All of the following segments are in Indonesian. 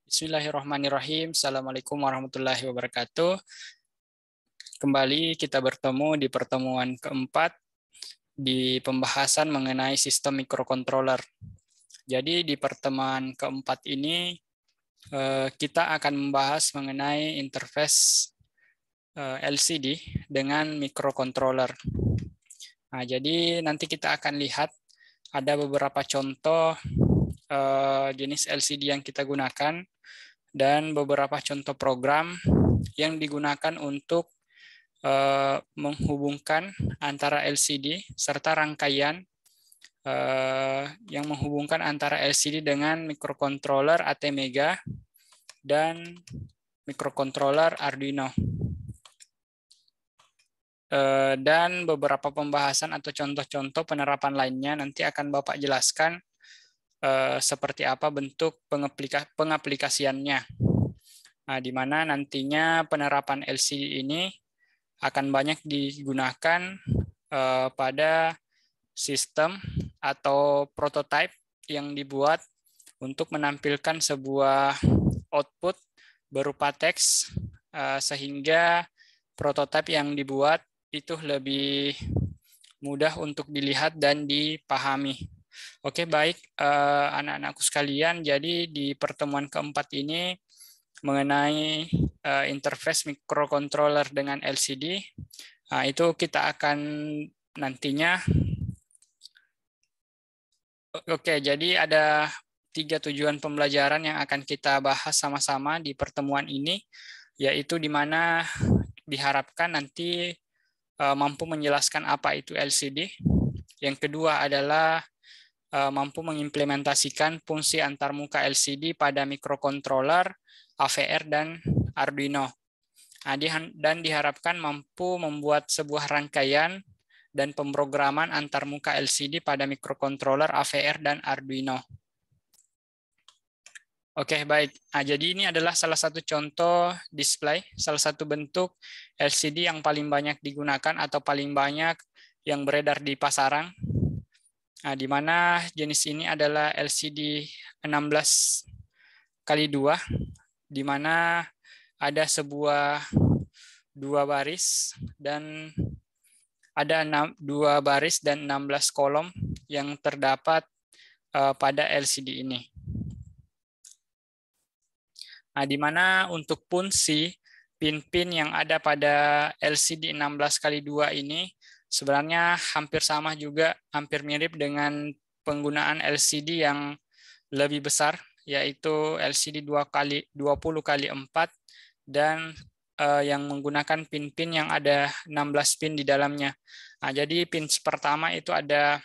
Bismillahirrahmanirrahim. Assalamualaikum warahmatullahi wabarakatuh. Kembali kita bertemu di pertemuan keempat di pembahasan mengenai sistem microcontroller. Jadi di pertemuan keempat ini kita akan membahas mengenai interface LCD dengan microcontroller. Nah, jadi nanti kita akan lihat ada beberapa contoh jenis LCD yang kita gunakan dan beberapa contoh program yang digunakan untuk menghubungkan antara LCD serta rangkaian yang menghubungkan antara LCD dengan microcontroller ATmega dan microcontroller Arduino. Dan beberapa pembahasan atau contoh-contoh penerapan lainnya nanti akan Bapak jelaskan seperti apa bentuk pengaplikasiannya. Nah, di mana nantinya penerapan LCD ini akan banyak digunakan pada sistem atau prototipe yang dibuat untuk menampilkan sebuah output berupa teks sehingga prototipe yang dibuat itu lebih mudah untuk dilihat dan dipahami. Oke, baik anak-anakku sekalian, jadi di pertemuan keempat ini mengenai interface microcontroller dengan LCD, itu kita akan nantinya. Oke, jadi ada 3 tujuan pembelajaran yang akan kita bahas sama-sama di pertemuan ini, yaitu di mana diharapkan nanti mampu menjelaskan apa itu LCD. Yang kedua adalah mampu mengimplementasikan fungsi antarmuka LCD pada microcontroller, AVR, dan Arduino. Dan diharapkan mampu membuat sebuah rangkaian dan pemrograman antarmuka LCD pada microcontroller, AVR, dan Arduino. Oke, baik. Nah, jadi ini adalah salah satu contoh display, salah satu bentuk LCD yang paling banyak digunakan atau paling banyak yang beredar di pasaran. Nah, di mana jenis ini adalah LCD 16x2, di mana ada sebuah 2 baris dan ada 2 baris dan 16 kolom yang terdapat pada LCD ini. Nah, di mana untuk fungsi pin-pin yang ada pada LCD 16x2 ini sebenarnya hampir sama juga, hampir mirip dengan penggunaan LCD yang lebih besar, yaitu LCD 20x4 dan yang menggunakan pin-pin yang ada 16 pin di dalamnya. Nah, jadi pin pertama itu ada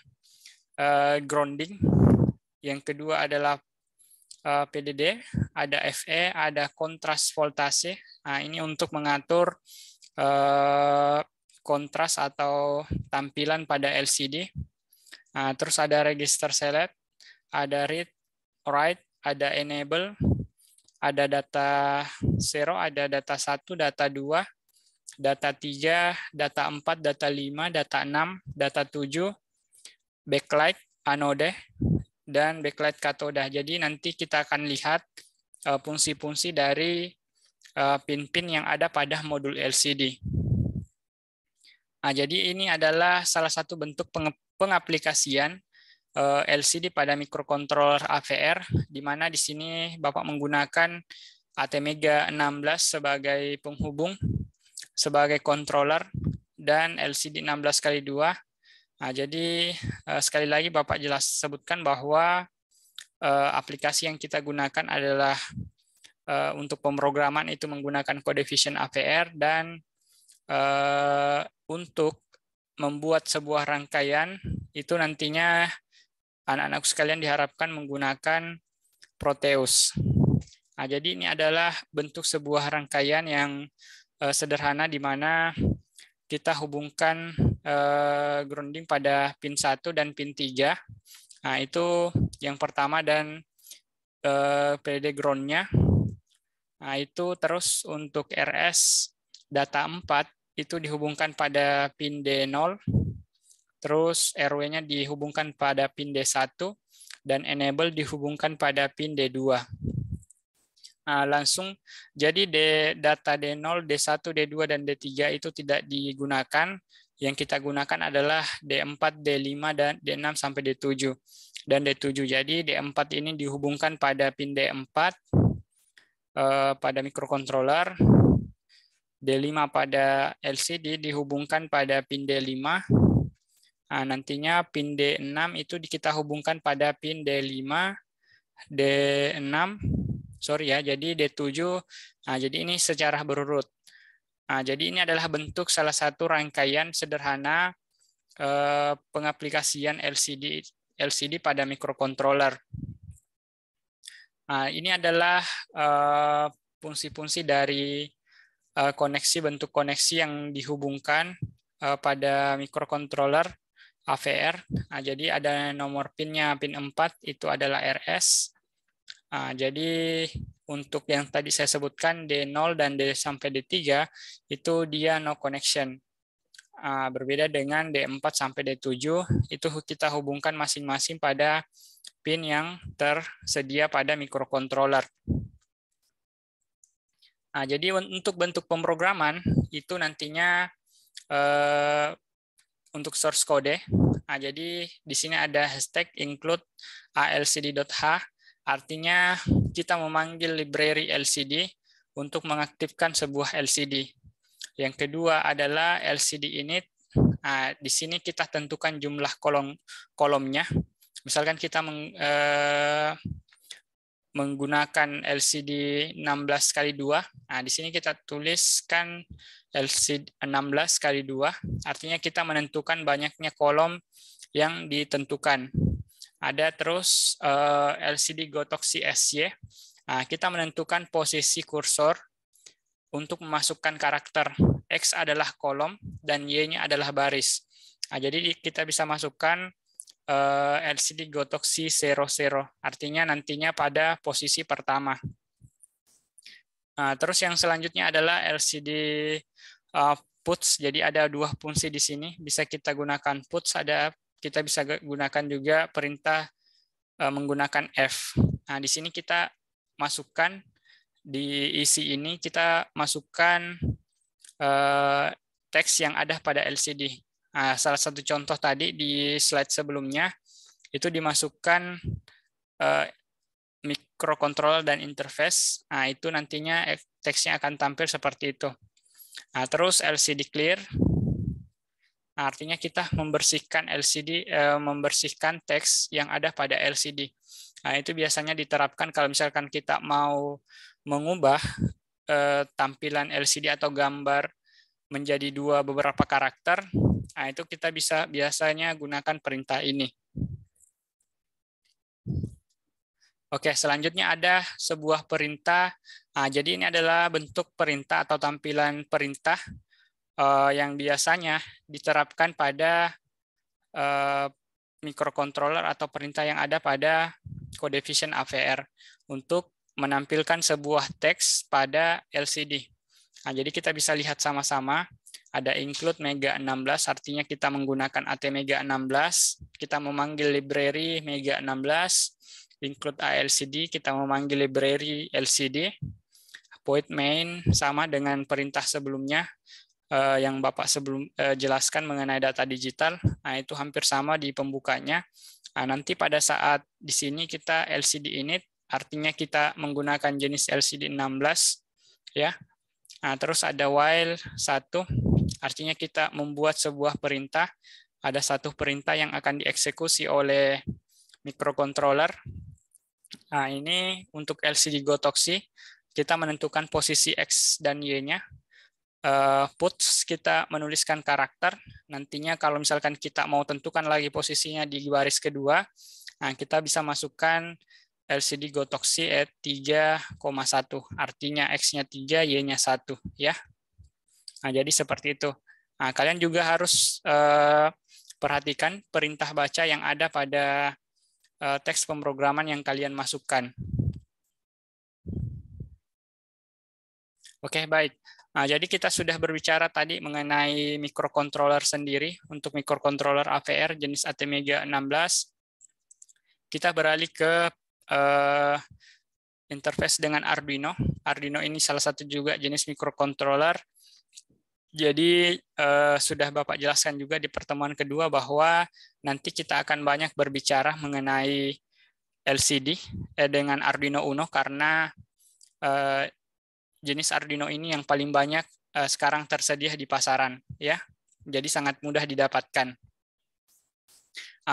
grounding, yang kedua adalah PDD, ada FE, ada kontras voltase. Nah, ini untuk mengatur kontras atau tampilan pada LCD. Nah, terus ada register select, ada read, write, ada enable, ada data 0, ada data 1, data 2, data 3, data 4, data 5, data 6, data 7, backlight, anode, dan backlight katoda. Jadi nanti kita akan lihat fungsi-fungsi dari pin-pin yang ada pada modul LCD. Nah, jadi ini adalah salah satu bentuk pengaplikasian LCD pada microcontroller AVR, di mana di sini Bapak menggunakan ATmega 16 sebagai penghubung, sebagai controller, dan LCD 16x2. Nah, jadi sekali lagi Bapak sebutkan bahwa aplikasi yang kita gunakan adalah untuk pemrograman itu menggunakan kode Vision AVR, dan untuk membuat sebuah rangkaian itu nantinya anak-anak sekalian diharapkan menggunakan Proteus. Nah, jadi ini adalah bentuk sebuah rangkaian yang sederhana di mana kita hubungkan grounding pada pin 1 dan pin 3. Nah, itu yang pertama, dan PDD ground-nya. Nah, itu terus untuk RS data 4 itu dihubungkan pada pin D0. Terus RW-nya dihubungkan pada pin D1 dan enable dihubungkan pada pin D2. langsung jadi data D0, D1, D2, dan D3 itu tidak digunakan. Yang kita gunakan adalah D4, D5, dan D6 sampai D7. Dan D7. Jadi D4 ini dihubungkan pada pin D4 pada microcontroller. D5 pada LCD dihubungkan pada pin D5. Nah, nantinya pin D6 itu kita hubungkan pada pin D5, D6, sorry ya, jadi D7. Nah, jadi ini secara berurut. Nah, jadi ini adalah bentuk salah satu rangkaian sederhana pengaplikasian LCD pada microcontroller. Nah, ini adalah fungsi-fungsi dari koneksi, bentuk koneksi yang dihubungkan pada microcontroller AVR. Nah, jadi ada nomor pinnya, pin 4 itu adalah RS. Nah, jadi untuk yang tadi saya sebutkan D0 dan D sampai D3 itu dia no connection. Berbeda dengan D4 sampai D7 itu kita hubungkan masing-masing pada pin yang tersedia pada microcontroller. Nah, jadi untuk bentuk pemrograman itu nantinya untuk source code. Nah, jadi di sini ada hashtag include alcd.h, artinya kita memanggil library LCD untuk mengaktifkan sebuah LCD. Yang kedua adalah LCD init. Nah, di sini kita tentukan jumlah kolomnya. Misalkan kita menggunakan LCD 16x2. Nah, di sini kita tuliskan LCD 16x2, artinya kita menentukan banyaknya kolom yang ditentukan. Ada terus LCD Gotoxi SY. Nah, kita menentukan posisi kursor untuk memasukkan karakter. X adalah kolom dan Y-nya adalah baris. Nah, jadi kita bisa masukkan LCD Gotoxi 00, artinya nantinya pada posisi pertama. Nah, terus yang selanjutnya adalah LCD puts. Jadi ada dua fungsi di sini. Bisa kita gunakan puts, kita bisa gunakan juga perintah menggunakan F. Nah, di sini kita masukkan di isi ini kita masukkan teks yang ada pada LCD. Nah, salah satu contoh tadi di slide sebelumnya itu dimasukkan microcontroller dan interface. Nah, itu nantinya teksnya akan tampil seperti itu. Nah, terus LCD clear. Nah, artinya kita membersihkan LCD, membersihkan teks yang ada pada LCD. Nah, itu biasanya diterapkan kalau misalkan kita mau mengubah tampilan LCD atau gambar menjadi beberapa karakter. Nah, itu kita bisa biasanya gunakan perintah ini. Oke, selanjutnya ada sebuah perintah. Nah, jadi ini adalah bentuk perintah atau tampilan perintah yang biasanya diterapkan pada microcontroller atau perintah yang ada pada CodeVision AVR untuk menampilkan sebuah teks pada LCD. Nah, jadi kita bisa lihat sama-sama. Ada include Mega 16, artinya kita menggunakan ATmega 16. Kita memanggil library Mega 16. Include ALCD, kita memanggil library LCD. Void main sama dengan perintah sebelumnya yang Bapak jelaskan mengenai data digital. Nah, itu hampir sama di pembukanya. Nah, nanti pada saat di sini kita LCD init, artinya kita menggunakan jenis LCD 16, ya. Nah, terus ada while 1, artinya kita membuat sebuah perintah. Ada satu perintah yang akan dieksekusi oleh microcontroller. Nah, ini untuk LCD Gotoxi, kita menentukan posisi X dan Y-nya. Puts, kita menuliskan karakter. Nantinya kalau misalkan kita mau tentukan lagi posisinya di baris kedua, nah kita bisa masukkan LCD Gotoxi at 3,1. Artinya X-nya 3, Y-nya 1. Ya. Nah, jadi seperti itu. Nah, kalian juga harus perhatikan perintah baca yang ada pada teks pemrograman yang kalian masukkan. Oke, baik. Nah, jadi kita sudah berbicara tadi mengenai microcontroller sendiri. Untuk microcontroller AVR jenis ATmega 16. Kita beralih ke interface dengan Arduino. Arduino ini salah satu juga jenis microcontroller. Jadi sudah Bapak jelaskan juga di pertemuan kedua bahwa nanti kita akan banyak berbicara mengenai LCD dengan Arduino Uno karena jenis Arduino ini yang paling banyak sekarang tersedia di pasaran, ya. Jadi sangat mudah didapatkan.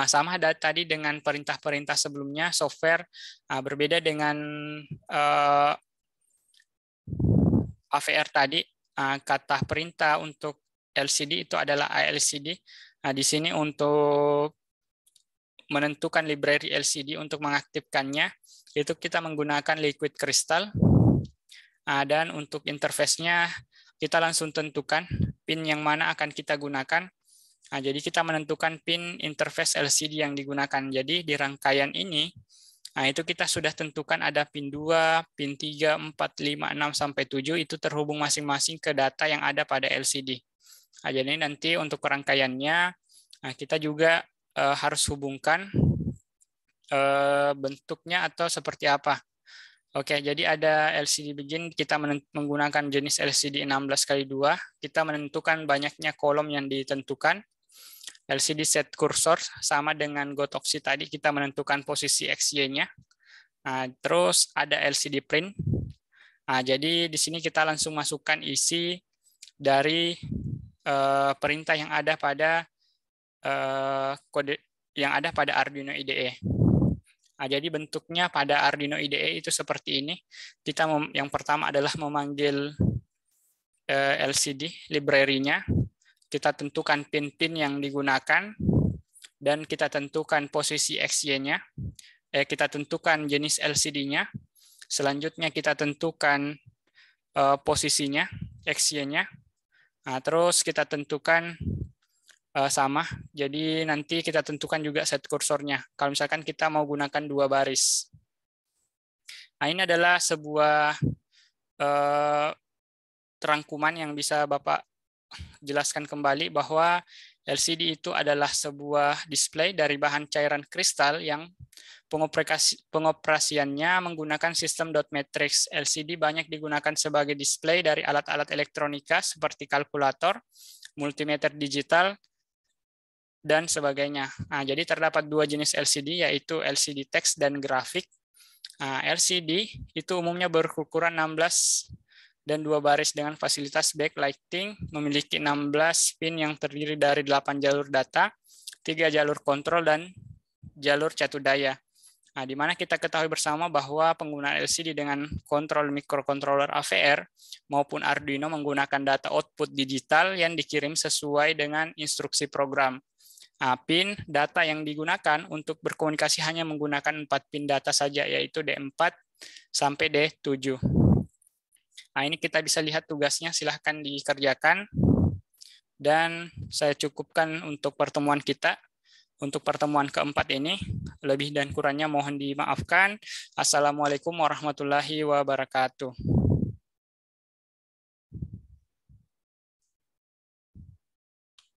Sama tadi dengan perintah-perintah sebelumnya, software berbeda dengan AVR tadi. Kata perintah untuk LCD itu adalah ALCD. Di sini untuk menentukan library LCD untuk mengaktifkannya, itu kita menggunakan liquid crystal. Dan untuk interface-nya, kita langsung tentukan pin yang mana akan kita gunakan. Jadi kita menentukan pin interface LCD yang digunakan. Jadi di rangkaian ini, itu kita sudah tentukan ada pin 2, pin 3, 4, 5, 6, sampai 7, itu terhubung masing-masing ke data yang ada pada LCD. Jadi nanti untuk rangkaiannya, kita juga harus hubungkan bentuknya atau seperti apa. Oke, jadi ada LCD begin, kita menggunakan jenis LCD 16x2, kita menentukan banyaknya kolom yang ditentukan. LCD set cursor sama dengan Gotoxi tadi, kita menentukan posisi XY-nya. Terus ada LCD print. Jadi di sini kita langsung masukkan isi dari perintah yang ada pada kode yang ada pada Arduino IDE. Jadi bentuknya pada Arduino IDE itu seperti ini. Kita yang pertama adalah memanggil LCD library-nya. Kita tentukan pin-pin yang digunakan, dan kita tentukan posisi XY-nya. Kita tentukan jenis LCD-nya. Selanjutnya kita tentukan posisinya, XY-nya. Terus kita tentukan sama. Jadi nanti kita tentukan juga set kursornya. Kalau misalkan kita mau gunakan 2 baris. Ini adalah sebuah terangkuman yang bisa Bapak jelaskan kembali bahwa LCD itu adalah sebuah display dari bahan cairan kristal yang pengoperasiannya menggunakan sistem dot matrix. LCD banyak digunakan sebagai display dari alat-alat elektronika seperti kalkulator, multimeter digital, dan sebagainya. Jadi terdapat 2 jenis LCD, yaitu LCD teks dan grafik. LCD itu umumnya berukuran 16 dan 2 baris dengan fasilitas backlighting, memiliki 16 pin yang terdiri dari 8 jalur data, 3 jalur kontrol, dan jalur catu daya. Di mana kita ketahui bersama bahwa penggunaan LCD dengan kontrol microcontroller AVR maupun Arduino menggunakan data output digital yang dikirim sesuai dengan instruksi program. Pin data yang digunakan untuk berkomunikasi hanya menggunakan 4 pin data saja, yaitu D4 sampai D7. Ini kita bisa lihat tugasnya, silahkan dikerjakan. Dan saya cukupkan untuk pertemuan kita. Untuk pertemuan keempat ini, lebih dan kurangnya mohon dimaafkan. Assalamualaikum warahmatullahi wabarakatuh.